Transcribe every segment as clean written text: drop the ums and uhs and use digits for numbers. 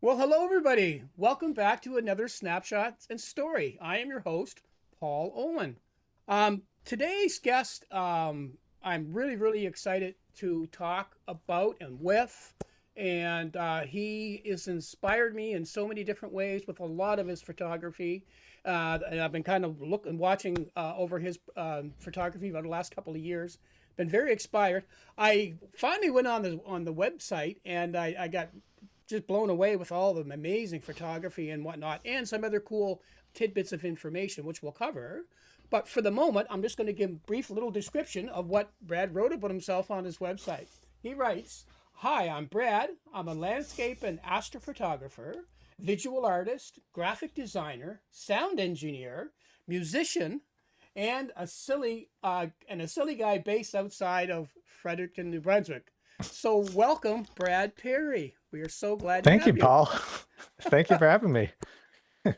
Well, hello, everybody. Welcome back to another Snapshot and Story. I am your host, Paul Owen. Today's guest, I'm really excited to talk about and with. And he has inspired me in so many different ways with a lot of his photography. And I've been kind of watching over his photography over the last couple of years. Been very inspired. I finally went on the website and I got just blown away with all the amazing photography and whatnot, and some other cool tidbits of information, which we'll cover. But for the moment, I'm just going to give a brief little description of what Brad wrote about himself on his website. He writes, "Hi, I'm Brad. I'm a landscape and astrophotographer, visual artist, graphic designer, sound engineer, musician, and a silly guy based outside of Fredericton, New Brunswick. So welcome, Brad Perry. We are so glad to Thank you, have you. Paul. Thank you for having me.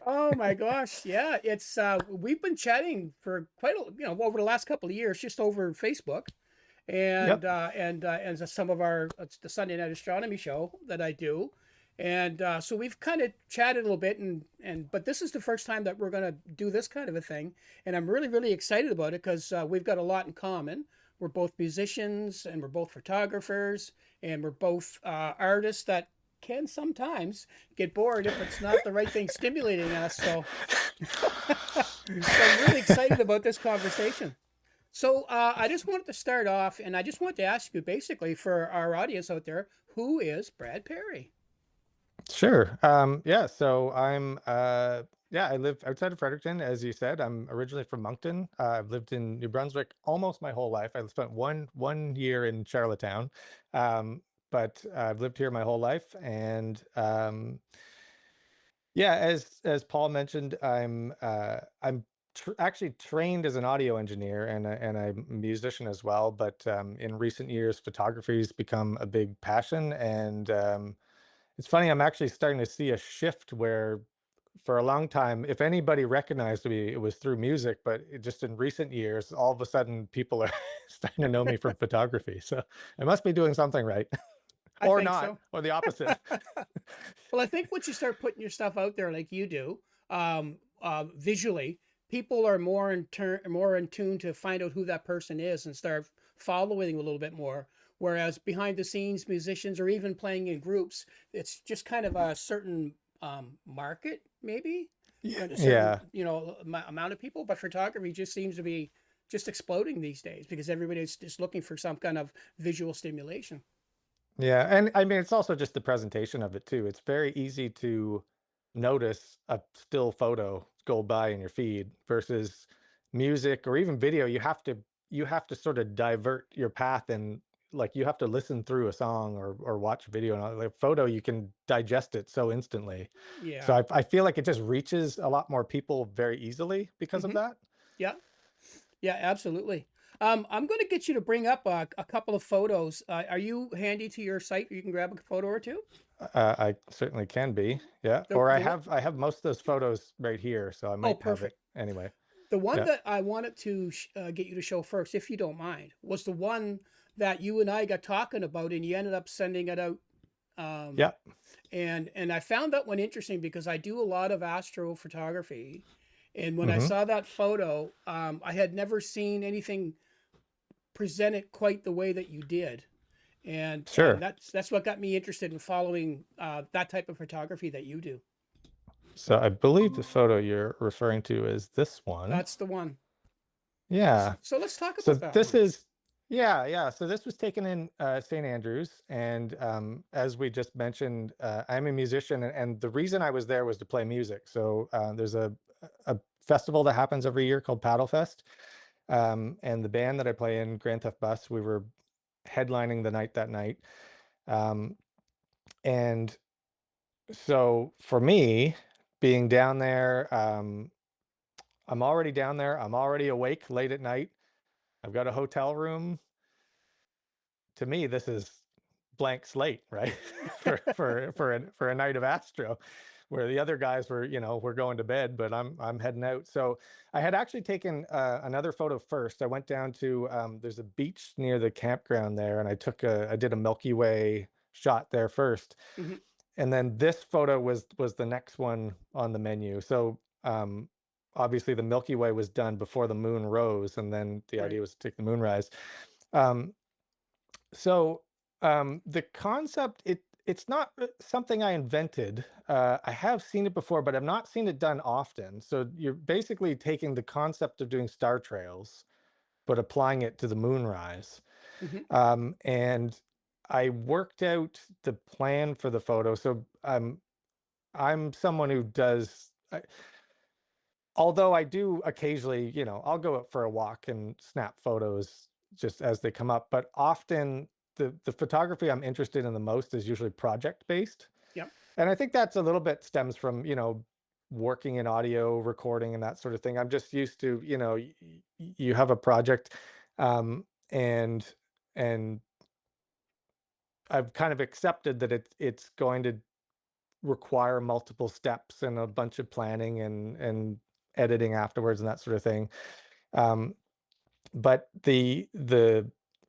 Oh my gosh, yeah, it's we've been chatting for quite over the last couple of years, just over Facebook, and Yep. some of our it's the Sunday Night Astronomy show that I do, and so we've kind of chatted a little bit, and but this is the first time that we're going to do this kind of a thing, and I'm really excited about it because we've got a lot in common. We're both musicians, and we're both photographers, and we're both artists that can sometimes get bored if it's not the right thing stimulating us. So, so I'm really excited about this conversation. So I just wanted to start off, and I just wanted to ask you, basically, for our audience out there, who is Brad Perry? Sure. Yeah, so I live outside of Fredericton, as you said. I'm originally from Moncton. I've lived in New Brunswick almost my whole life. I spent one year in Charlottetown. But I've lived here my whole life. And yeah, as Paul mentioned, I'm actually trained as an audio engineer and I'm a musician as well. But in recent years, photography has become a big passion, and it's funny. I'm actually starting to see a shift where, for a long time, if anybody recognized me, it was through music. But just in recent years, all of a sudden, people are starting to know me from photography. So I must be doing something right, I or think not, so. or the opposite. Well, I think once you start putting your stuff out there like you do, visually, people are more in tune to find out who that person is and start following a little bit more. Whereas behind the scenes, musicians or even playing in groups, it's just kind of a certain market, maybe, Yeah. and a certain Yeah. amount of people. But photography just seems to be just exploding these days because everybody's just looking for some kind of visual stimulation. Yeah, and I mean, it's also just the presentation of it too. It's very easy to notice a still photo go by in your feed versus music or even video. You have to sort of divert your path, and like you have to listen through a song or watch a video. And like photo, you can digest it so instantly. So Yeah. I feel like it just reaches a lot more people very easily because of Hmm. that. Yeah. Yeah, absolutely. I'm going to get you to bring up a couple of photos. Are you handy to your site where you can grab a photo or two? I certainly can be, yeah. The Or I the one- have I have most of those photos right here, so I oh, might have it perfect. anyway. The one Yeah. that I wanted to get you to show first, if you don't mind, was the one that you and I got talking about, and you ended up sending it out. Um, Yeah. and I found that one interesting because I do a lot of astrophotography, and when I Hmm. saw that photo, I had never seen anything presented quite the way that you did. And Sure. that's what got me interested in following that type of photography that you do. So I believe the photo you're referring to is this one. That's the one. Yeah. So let's talk So about that this one. is, yeah, yeah. So this was taken in St. Andrews. And as we just mentioned, I'm a musician. And the reason I was there was to play music. So there's a festival that happens every year called Paddle Fest. And the band that I play in, Grand Theft Bus, we were headlining the night that night. Um, and so for me, being down there, I'm already down there. I'm already awake late at night. I've got a hotel room. To me, this is blank slate, right? For a night of Astro, where the other guys were going to bed, but I'm heading out. So I had actually taken another photo first. I went down to there's a beach near the campground there, and I did a Milky Way shot there first. Hmm. and then this photo was the next one on the menu. So obviously the Milky Way was done before the moon rose, and then the Right. idea was to take the moonrise. Um, so the concept, it's not something I invented. I have seen it before, but I've not seen it done often. So you're basically taking the concept of doing star trails, but applying it to the moonrise. Hmm. And I worked out the plan for the photo. So I'm someone who does, although I do occasionally, I'll go out for a walk and snap photos just as they come up, but often the photography I'm interested in the most is usually project based. Yep. And I think that's a little bit stems from, working in audio recording and that sort of thing. I'm just used to, you have a project, and and I've kind of accepted that it's going to require multiple steps and a bunch of planning and editing afterwards and that sort of thing. Um, but the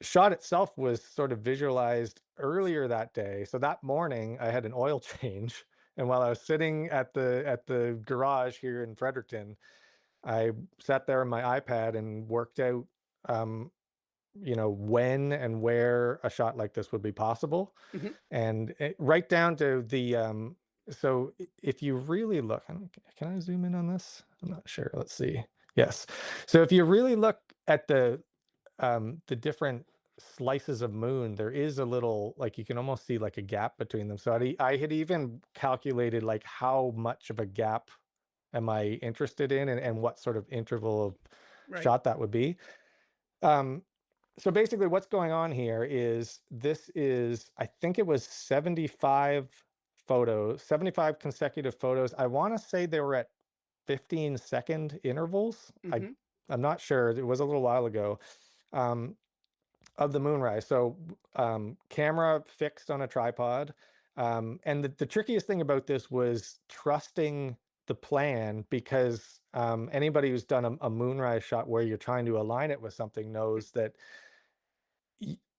shot itself was sort of visualized earlier that day. So that morning I had an oil change, and while I was sitting at the garage here in Fredericton, I sat there on my iPad and worked out, um, when and where a shot like this would be possible. Hmm. And right down to the, so if you really look, can I zoom in on this? I'm not sure. Let's see. Yes. So if you really look at the different slices of moon, there is a little, like, you can almost see like a gap between them. So I had even calculated like how much of a gap am I interested in, and what sort of interval of Right. shot that would be. Um, so basically what's going on here is, this is, I think it was 75 photos, 75 consecutive photos. I want to say they were at 15-second intervals. Hmm. I'm not sure. It was a little while ago. Um, of the moonrise. So camera fixed on a tripod. And the trickiest thing about this was trusting the plan, because anybody who's done a moonrise shot where you're trying to align it with something knows that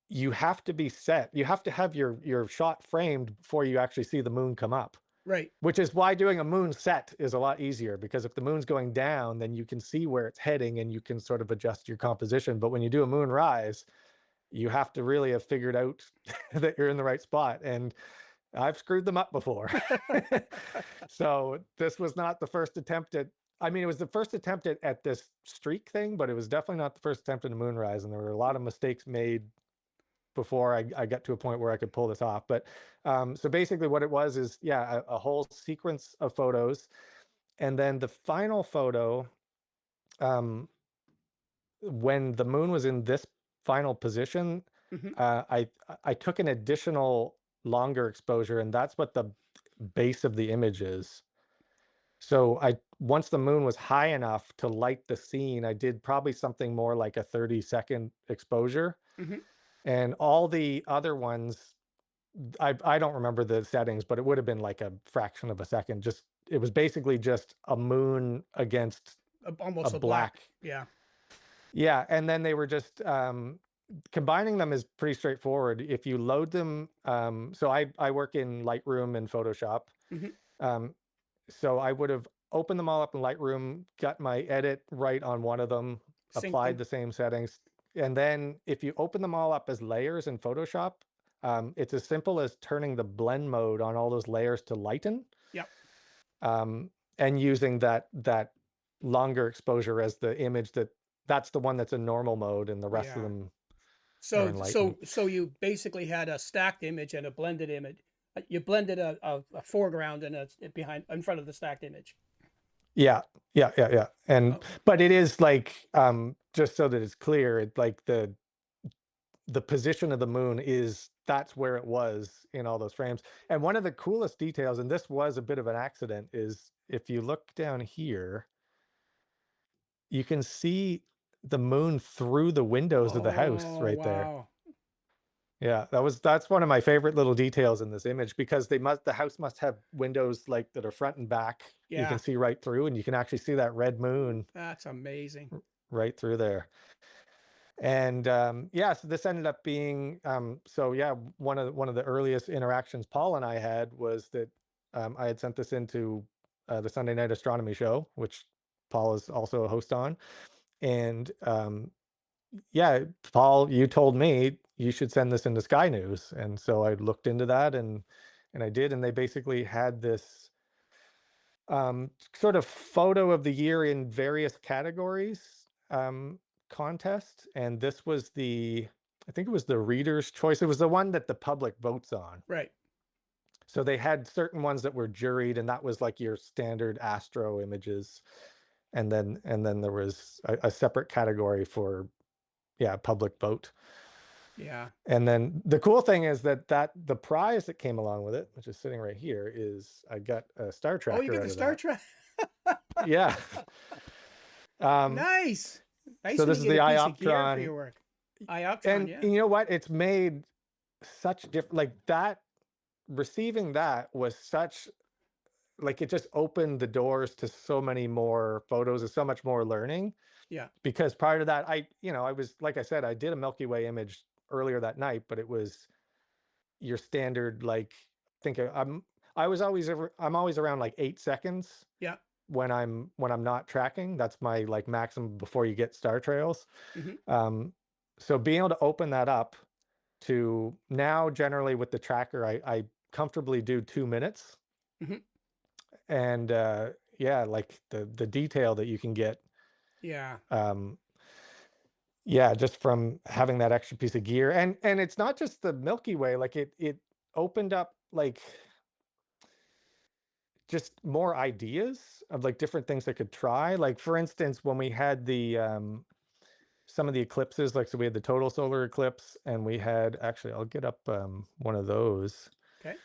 you have to be set. You have to have your shot framed before you actually see the moon come up. Right. Which is why doing a moon set is a lot easier, because if the moon's going down, then you can see where it's heading and you can sort of adjust your composition. But when you do a moon rise, you have to really have figured out that you're in the right spot. And I've screwed them up before. So this was not the first attempt at, I mean, it was the first attempt at this streak thing, but it was definitely not the first attempt at a moonrise. And there were a lot of mistakes made before I got to a point where I could pull this off. But so basically what it was is, yeah, a whole sequence of photos. And then the final photo, um, when the moon was in this final position, Hmm. I took an additional longer exposure, and that's what the base of the image is. So once the moon was high enough to light the scene, I did probably something more like a 30-second exposure. Hmm. And all the other ones, I don't remember the settings, but it would have been like a fraction of a second. Just, it was basically just a moon against a Almost a black. black. Yeah. Yeah, and then they were just, combining them is pretty straightforward. If you load them, so I work in Lightroom and Photoshop. Hmm. Um, so I would have opened them all up in Lightroom, got my edit right on one of them, Sync applied them. the same settings, and then if you open them all up as layers in Photoshop, it's as simple as turning the blend mode on all those layers to lighten, Yep. um, and using that longer exposure as the image, that's the one that's in normal mode, and the rest of Yeah. them are So in lighten. so you basically had a stacked image and a blended image. You blended a foreground and a behind in front of the stacked image. Yeah, yeah. And Oh, but it is like, just so that it's clear, it like the position of the moon is, that's where it was in all those frames. And one of the coolest details, and this was a bit of an accident, is if you look down here, you can see the moon through the windows of the house oh right there. wow. Yeah, that's one of my favorite little details in this image, because the house must have windows like that are front and back. You Yeah, can see right through, and you can actually see that red moon that's amazing. right through there. And yeah, so this ended up being so yeah, one of the earliest interactions Paul and I had was that I had sent this into the Sunday Night Astronomy Show, which Paul is also a host on. And yeah, Paul, you told me you should send this into Sky News, and so I looked into that, and I did, and they basically had this sort of photo of the year in various categories contest, and this was I think it was the reader's choice. It was the one that the public votes on. Right. So they had certain ones that were juried, and that was like your standard astro images, and then there was a separate category for public vote. Yeah. And then the cool thing is that the prize that came along with it, which is sitting right here, is I got a star Oh, you tracker get out the of Star that. Trek. Yeah. Nice. Nice So when this you is get the a piece of gear for ioptron, your work. Ioptron, and yeah. you know what, it's made such different, like that, receiving that was such, like, it just opened the doors to so many more photos and so much more learning. Yeah. Because prior to that, I was, like I said, I did a Milky Way image earlier that night, but it was your standard, like, think I'm always around like 8 seconds Yeah. when I'm not tracking. That's my like maximum before you get star trails. Hmm. um so being able to open that up to now, generally with the tracker, I comfortably do 2 minutes. Hmm. And yeah, like the detail that you can get, Yeah. um yeah, just from having that extra piece of gear. And it's not just the Milky Way, like it opened up like just more ideas of like different things I could try. Like for instance, when we had the some of the eclipses, like, so we had the total solar eclipse, and we had, actually, I'll get up one of those. Okay.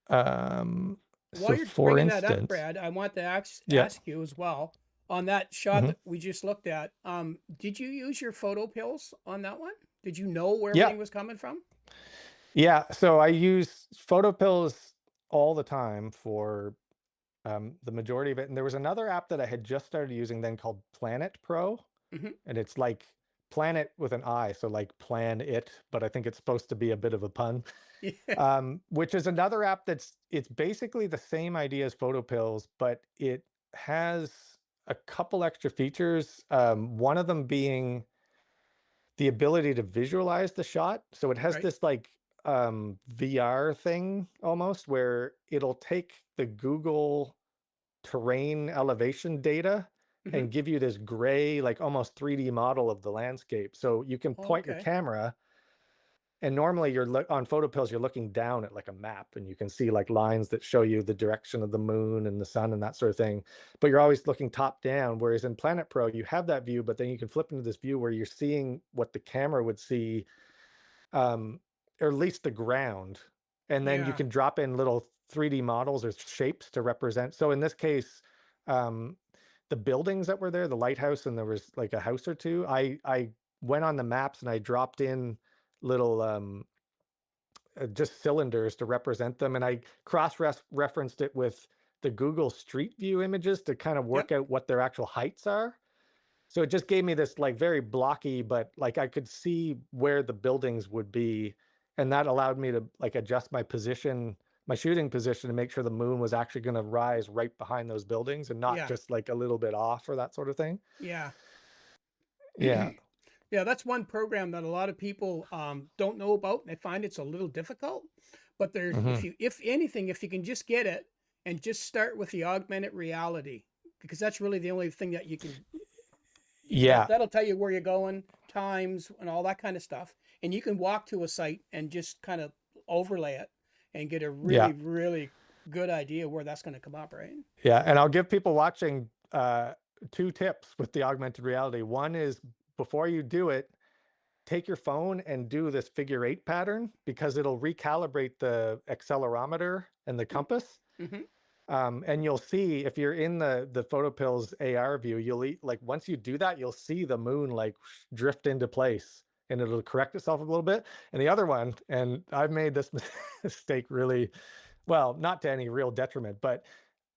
um While so you're for bringing that up, instance, Brad, I want to yeah. ask you as well on that shot Hmm. that we just looked at. Did you use your photo pills on that one? Did you know where Yeah. everything was coming from? Yeah, so I use photo pills all the time for the majority of it. And there was another app that I had just started using then called Planet Pro, Hmm. and it's like planet with an I, so like plan it, but I think it's supposed to be a bit of a pun. Yeah. Which is another app it's basically the same idea as photo pills, but it has a couple extra features. One of them being the ability to visualize the shot. So it has Right. this like VR thing almost, where it'll take the Google terrain elevation data Hmm. and give you this gray, like almost 3D model of the landscape. So you can Oh, point your okay. camera, and normally on photo pills, you're looking down at like a map, and you can see like lines that show you the direction of the moon and the sun and that sort of thing. But you're always looking top down. Whereas in Planet Pro, you have that view, but then you can flip into this view where you're seeing what the camera would see, um, or at least the ground. And then you Yeah. can drop in little 3D models or shapes to represent. So in this case, um, the buildings that were there, the lighthouse, and there was like a house or two, I went on the maps and I dropped in little just cylinders to represent them, and I referenced it with the Google Street View images to kind of Yep. work out what their actual heights are. So it just gave me this like very blocky, but like I could see where the buildings would be, and that allowed me to like adjust my position, my shooting position, to make sure the moon was actually going to rise right behind those buildings and not Yeah. just like a little bit off or that sort of thing. Yeah. Yeah. Yeah, that's one program that a lot of people don't know about. They find it's a little difficult, but there's Hmm. if anything, if you can just get it and just start with the augmented reality, because that's really the only thing that you can Yeah. that'll tell you where you're going, times, and all that kind of stuff, and you can walk to a site and just kind of overlay it and get a Yeah. really good idea where that's going to come up, right? Yeah, and I'll give people watching two tips with the augmented reality. One is, before you do it, take your phone and do this figure 8 pattern, because it'll recalibrate the accelerometer and the compass. Mm-hmm. And you'll see, if you're in the PhotoPills AR view, like once you do that, you'll see the moon like drift into place, and it'll correct itself a little bit. And the other one, and I've made this mistake really, well, not to any real detriment, but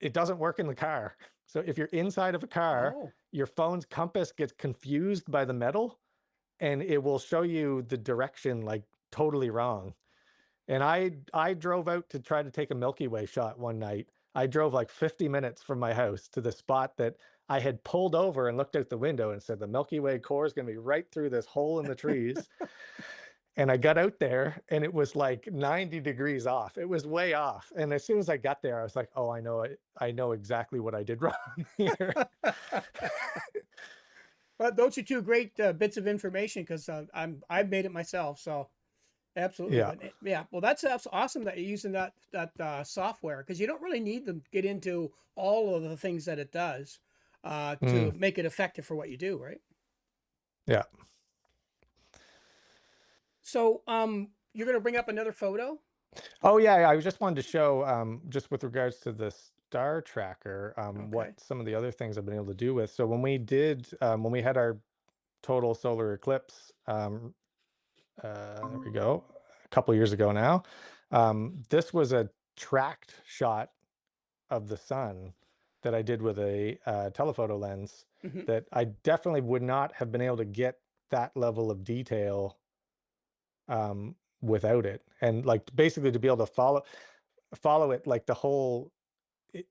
it doesn't work in the car. So if you're inside of a car, Oh, your phone's compass gets confused by the metal, and it will show you the direction like totally wrong. And I drove out to try to take a Milky Way shot one night. I drove like 50 minutes from my house to the spot that I had pulled over and looked out the window and said the Milky Way core is going to be right through this hole in the trees. And I got out there and it was like 90 degrees off. It was way off. And as soon as I got there, I was like, oh, I know it. I know exactly what I did wrong here. But those are two great bits of information because I've made it myself. So absolutely. Yeah. But yeah, well, that's awesome that you're using that software because you don't really need to get into all of the things that it does to Mm, make it effective for what you do, right? yeah. So you're gonna bring up another photo. Oh yeah, I just wanted to show just with regards to the star tracker, Okay. what some of the other things I've been able to do with. So when we had our total solar eclipse, there we go, a couple years ago now, this was a tracked shot of the sun that I did with a telephoto lens Hmm. that I definitely would not have been able to get that level of detail without it. And like basically to be able to follow it like the whole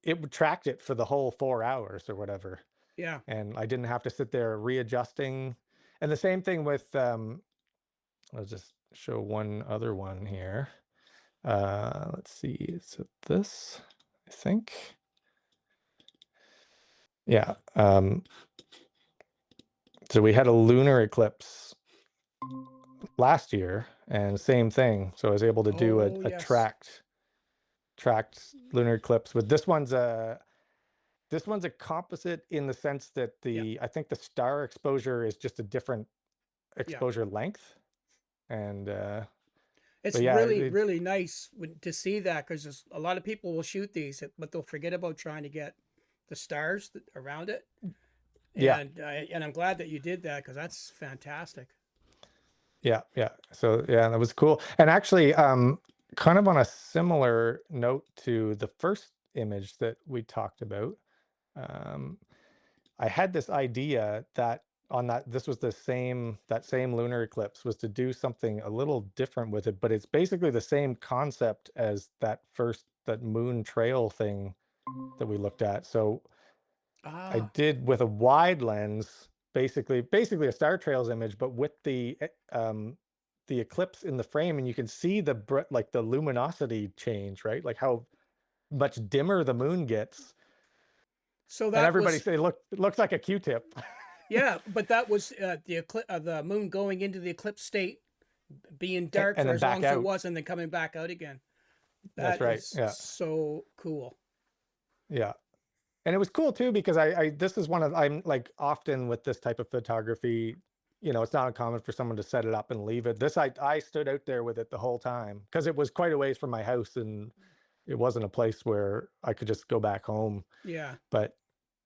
it would track it for the whole 4 hours or whatever. Yeah. And I didn't have to sit there readjusting. And the same thing with I'll just show one other one here. Let's see, is it this? I think. Yeah. So we had a lunar eclipse last year and same thing. So I was able to do Oh a yes. tracked lunar eclipse with this one's a composite in the sense that Yeah. I think the star exposure is just a different Yeah. exposure length. And It's but yeah, really nice to see that because a lot of people will shoot these, but they'll forget about trying to get the stars around it. yeah, And I'm glad that you did that because that's fantastic. yeah. So yeah, that was cool. And actually, kind of on a similar note to the first image that we talked about, um, I had this idea that on that this was that same lunar eclipse was to do something a little different with it, but it's basically the same concept as that moon trail thing that we looked at. So I Ah, did with a wide lens, basically a star trails image, but with the eclipse in the frame, and you can see like the luminosity change, right? Like how much dimmer the moon gets. so And that everybody was say, look, it looks like a Q-tip. yeah, but that was the moon going into the eclipse state, being dark And for then as long back as it out. was, and then coming back out again. That's That right. is Yeah. so cool. Yeah. And it was cool too, because this is I'm like often with this type of photography, it's not uncommon for someone to set it up and leave it. I stood out there with it the whole time because it was quite a ways from my house and it wasn't a place where I could just go back home. Yeah. But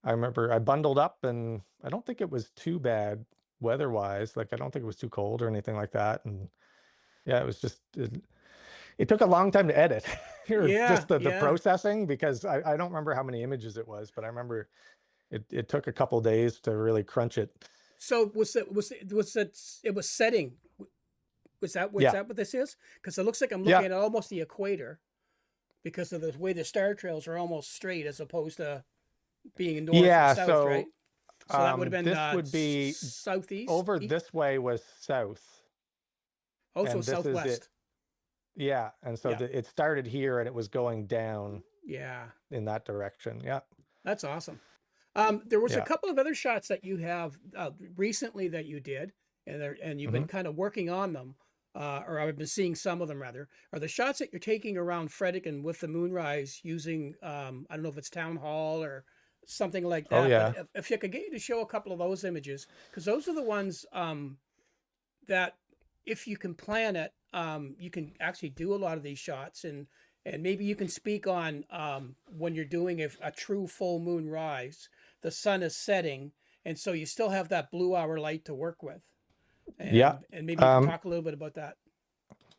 I remember I bundled up and I don't think it was too bad weather-wise. Like I don't think it was too cold or anything like that. And yeah, it took a long time to edit. Yeah. Just the Yeah. processing, because I don't remember how many images it was, but I remember it took a couple days to really crunch it. So was that it was setting? Was Yeah. that what this is? Because it looks like I'm looking Yeah. at almost the equator because of the way the star trails are almost straight as opposed to being north and Yeah. south, right? So So that would have been this would be southeast. over this way was south. Also And this is it. southwest. Yeah. And so Yeah. it started here and it was going down Yeah. in that direction. Yeah. That's awesome. There was a Yeah. couple of other shots that you have recently that you did, and you've been Hmm. kind of working on them, or I've been seeing some of them rather. Are the shots that you're taking around Fredericton with the moonrise using I don't know if it's town hall or something like Oh that, but yeah. if you could get you to show a couple of those images, because those are the ones that if you can plan it, you can actually do a lot of these shots, and maybe you can speak on when you're doing a true full moon rise, the sun is setting, and so you still have that blue hour light to work with, Yeah. and maybe you can Um, talk a little bit about that.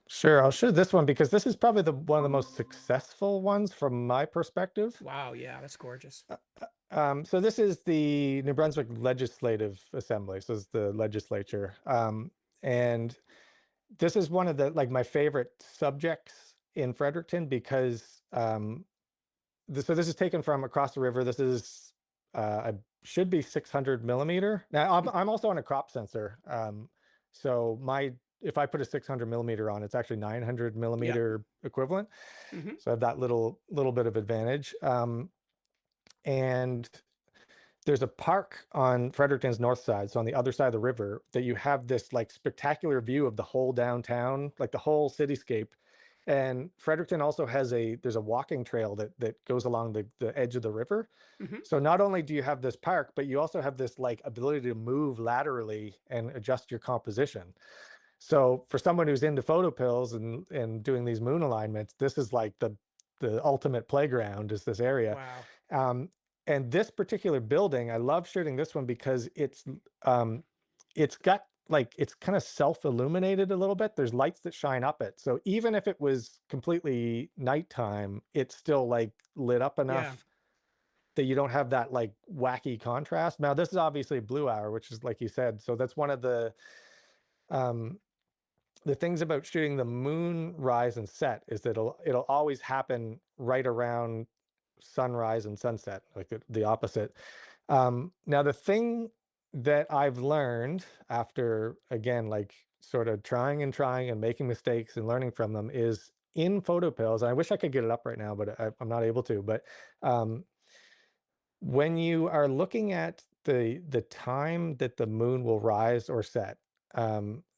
sure. I'll show this one because this is probably one of the most successful ones from my perspective. Wow, yeah, that's gorgeous. So this is the New Brunswick Legislative Assembly. So it's the legislature. And this is one of the like my favorite subjects in Fredericton because so this is taken from across the river. This is I should be 600 millimeter. Now I'm also on a crop sensor. So my if I put a 600 millimeter on, it's actually 900 Yeah. millimeter equivalent. Mm-hmm. So I have that little bit of advantage. And there's a park on Fredericton's north side, so on the other side of the river, that you have this like spectacular view of the whole downtown, like the whole cityscape. And Fredericton also has there's a walking trail that goes along the edge of the river. Mm-hmm. So not only do you have this park, but you also have this like ability to move laterally and adjust your composition. So for someone who's into photo pills and doing these moon alignments, this is like the ultimate playground is this area. Wow. Um, and this particular building, I love shooting this one because it's got like it's kind of self-illuminated a little bit. There's lights that shine up it. So even if it was completely nighttime, it's still like lit up Yeah. enough that you don't have that like wacky contrast. Now this is obviously blue hour, which is like you said. So that's one of um the things about shooting the moon rise and set is that it'll always happen right around sunrise and sunset, like the opposite. Now the thing that I've learned after again, like sort of trying and making mistakes and learning from them is in photo pills. I wish I could get it up right now, but I'm not able to. But um, when you are looking at the time that the moon will rise or set,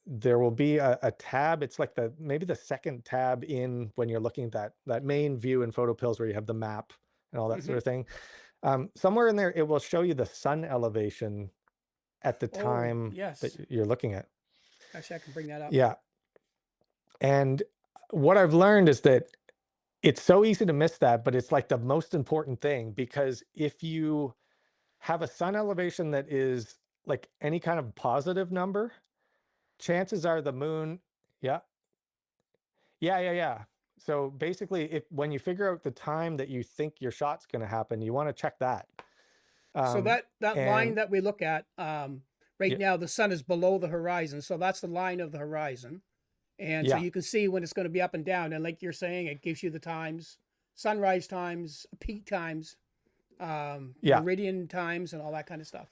there will be a tab. It's like maybe the second tab in when you're looking at that main view in photo pills where you have the map and all that Mm-hmm. sort of thing. Somewhere in there, it will show you the sun elevation at the Oh, time that yes. you're looking at. Actually, I can bring that up. Yeah. And what I've learned is that it's so easy to miss that, but it's like the most important thing because if you have a sun elevation that is like any kind of positive number, chances are the moon, yeah, yeah. So basically, if when you figure out the time that you think your shot's going to happen, you want to check that. So that line And that we look at right yeah, now, the sun is below the horizon, so that's the line of the horizon, and so yeah, you can see when it's going to be up and down. And like you're saying, it gives you the times, sunrise times, peak times, yeah, meridian times, and all that kind of stuff.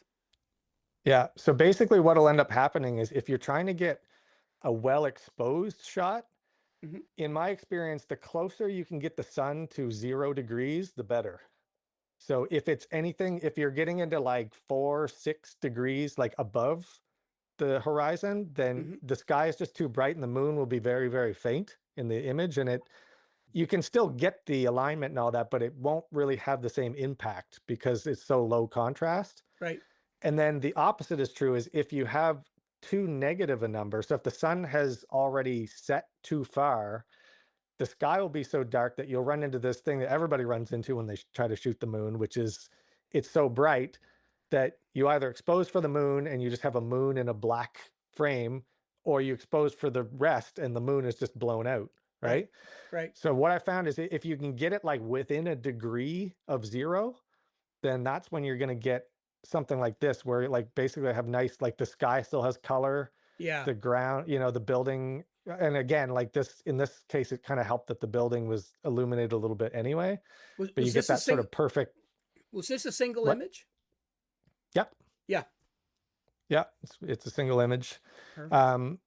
yeah. So basically, what'll end up happening is if you're trying to get a well exposed shot, Hmm. in my experience, the closer you can get the sun to 0 degrees, the better. So if it's anything, if you're getting into like 4, 6 degrees, like above the horizon, then Hmm. the sky is just too bright and the moon will be very, very faint in the image. And you can still get the alignment and all that, but it won't really have the same impact because it's so low contrast. Right. And then the opposite is true is if you have too negative a number. So if the sun has already set too far, the sky will be so dark that you'll run into this thing that everybody runs into when they try to shoot the moon, which is it's so bright that you either expose for the moon and you just have a moon in a black frame, or you expose for the rest and the moon is just blown out, Right. right? Right. So what I found is if you can get it like within a degree of zero, then that's when you're going to get something like this, where like basically I have nice, like the sky still has color, Yeah. the ground, the building. And again, like this, in this case, it kind of helped that the building was illuminated a little bit anyway, Was but you was get this a that sort single? of perfect, Was this a single what? image? Yep. Yeah. Yeah. It's a single image. Perfect. Um,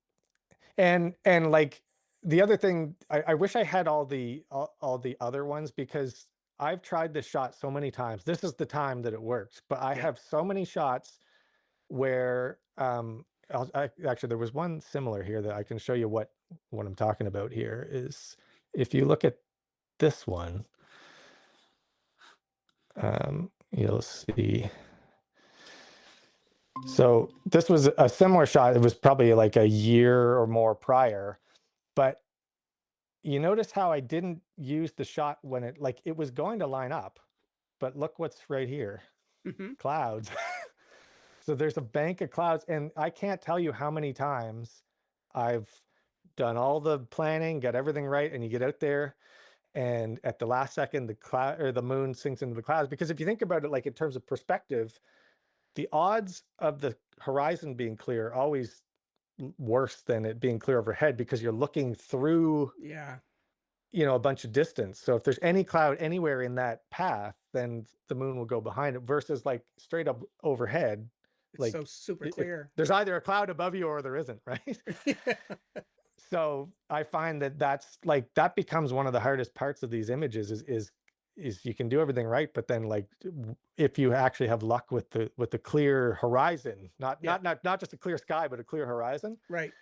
and like the other thing, I wish I had all the other ones because I've tried this shot so many times. This is the time that it works, but I Yeah. have so many shots where actually there was one similar here that I can show you what I'm talking about here is if you look at this one, you'll see. So this was a similar shot. It was probably like a year or more prior, but you notice how I didn't use the shot when it was going to line up, but look what's right here, Hmm. clouds. So there's a bank of clouds, and I can't tell you how many times I've done all the planning, got everything right, and you get out there, and at the last second, the cloud or the moon sinks into the clouds. Because if you think about it, like in terms of perspective, the odds of the horizon being clear always worse than it being clear overhead because you're looking through, Yeah. a bunch of distance. So if there's any cloud anywhere in that path, then the moon will go behind it versus like straight up overhead. It's so Like super clear. there's either a cloud above you or there isn't, right? Yeah. So I find that that's like that becomes one of the hardest parts of these images is you can do everything right, but then like if you actually have luck with the clear horizon, Yeah. not just a clear sky, but a clear horizon. Right.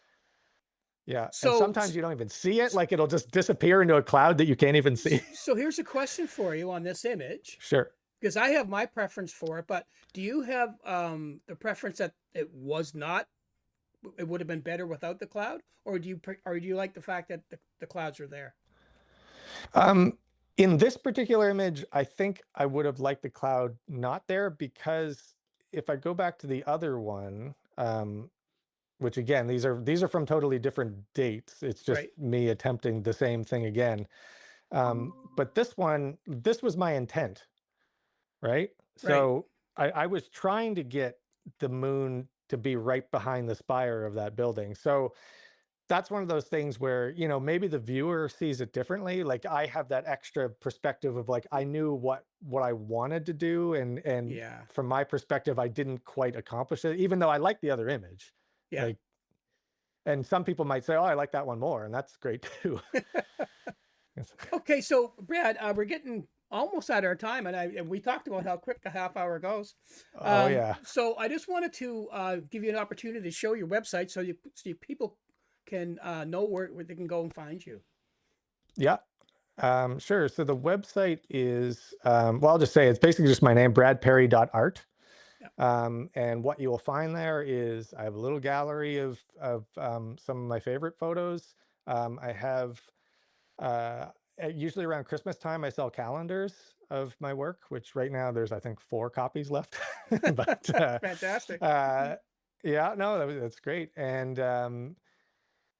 Yeah, and So, sometimes you don't even see it, like it'll just disappear into a cloud that you can't even see. so here's a question for you on this image, Sure. because I have my preference for it, but do you have the preference that it was not, it would have been better without the cloud, or do you like the fact that the clouds are there? Um, in this particular image, I think I would have liked the cloud not there because if I go back to the other one, which again, these are from totally different dates. It's just Right. me attempting the same thing again. But this one, this was my intent, right? Right. So I was trying to get the moon to be right behind the spire of that building. So that's one of those things where, maybe the viewer sees it differently. Like I have that extra perspective of like I knew what I wanted to do and Yeah. from my perspective I didn't quite accomplish it even though I like the other image. Yeah. Like and some people might say, "Oh, I like that one more." And that's great too. Yes. Okay, so Brad, we're getting almost out of our time, and we talked about how quick a half hour goes. Oh yeah. So I just wanted to give you an opportunity to show your website so people can know where they can go and find you. Yeah. Sure. So the website is well, I'll just say it's basically just my name, bradperry.art. Yeah. And what you will find there is I have a little gallery of some of my favorite photos. I have usually around Christmas time I sell calendars of my work, which right now there's I think 4 copies left. But Fantastic. uh, yeah, no, that's great. And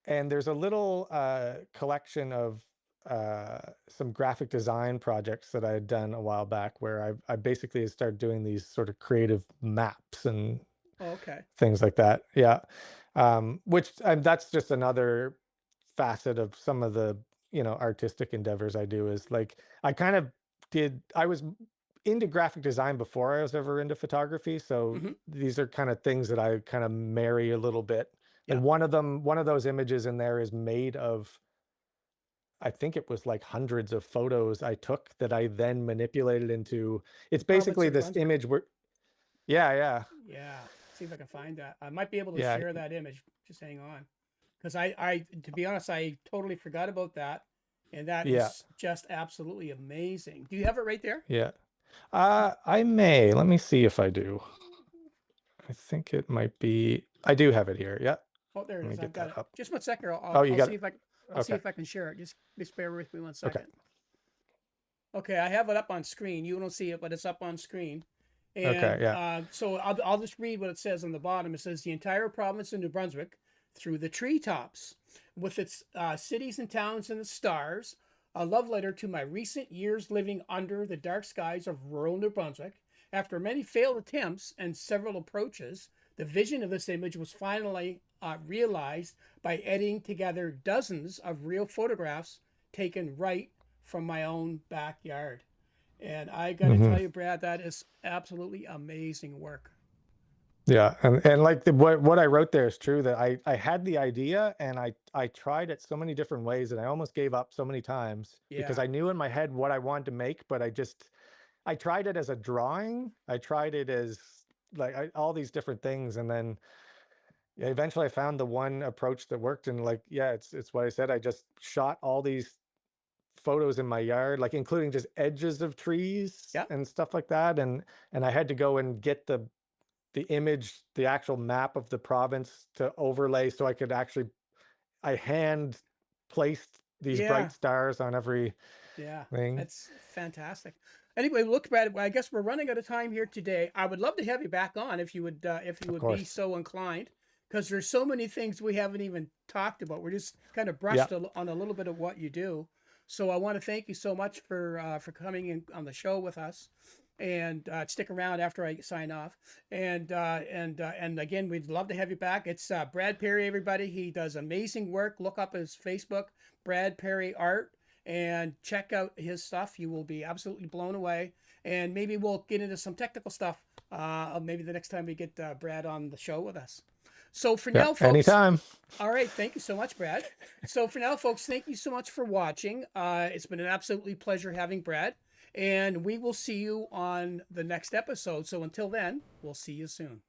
there's a little collection of some graphic design projects that I had done a while back where I basically started doing these sort of creative maps and Oh, okay. things like that. Yeah. Which that's just another facet of some of the, artistic endeavors I do is like I kind of I was into graphic design before I was ever into photography. So Hmm. these are kind of things that I kind of marry a little bit. Like Yeah. one of those images in there is made of, I think it was like hundreds of photos I took that I then manipulated into, The it's province basically of this Brunswick. image where, yeah, yeah, Yeah. See if I can find that. I might be able to yeah, share that image. Just hang on, because to be honest, I totally forgot about that, and that yeah, is just absolutely amazing. Do you have it right there? yeah. I may, let me see if I do. I think it might be, I do have it here. Yeah. Oh, there it Let me is. I've get got that it. up. Just one second. Oh, you I'll got see it. if I'll see Okay. if I can share it. Just bear with me one Okay. second. Okay, I have it up on screen. You don't see it, but it's up on screen. Okay. And Yeah. so I'll just read what it says on the bottom. It says the entire province of New Brunswick through the treetops, with its cities and towns and the stars, a love letter to my recent years living under the dark skies of rural New Brunswick. After many failed attempts and several approaches, the vision of this image was finally realized by editing together dozens of real photographs taken right from my own backyard. And I got to Hmm. tell you, Brad, that is absolutely amazing work. Yeah, and like what I wrote there is true that I had the idea and I tried it so many different ways and I almost gave up so many times because Yeah. I knew in my head what I wanted to make, but I tried it as a drawing. I tried it as like all these different things, and then yeah, eventually I found the one approach that worked. And like, yeah, it's what I said. I just shot all these photos in my yard, like including just edges of trees Yeah. and stuff like that, and I had to go and get the image, the actual map of the province to overlay so I could actually I hand placed these bright Yeah. stars on every Yeah. thing. That's fantastic. Anyway, look, Brad, I guess we're running out of time here today. I would love to have you back on if you Of would be course. so inclined, because there's so many things we haven't even talked about. We're just kind of Yeah. brushed on a little bit of what you do. So I want to thank you so much for coming in on the show with us. and stick around after I sign off. And again, we'd love to have you back. It's Brad Perry, everybody. He does amazing work. Look up his Facebook, Brad Perry Art, and check out his stuff. You will be absolutely blown away. And maybe we'll get into some technical stuff. Maybe the next time we get Brad on the show with us. So for Yeah, now, folks. anytime. All right. Thank you so much, Brad. So for now, folks, thank you so much for watching. It's been an absolutely pleasure having Brad. And we will see you on the next episode. So until then, we'll see you soon.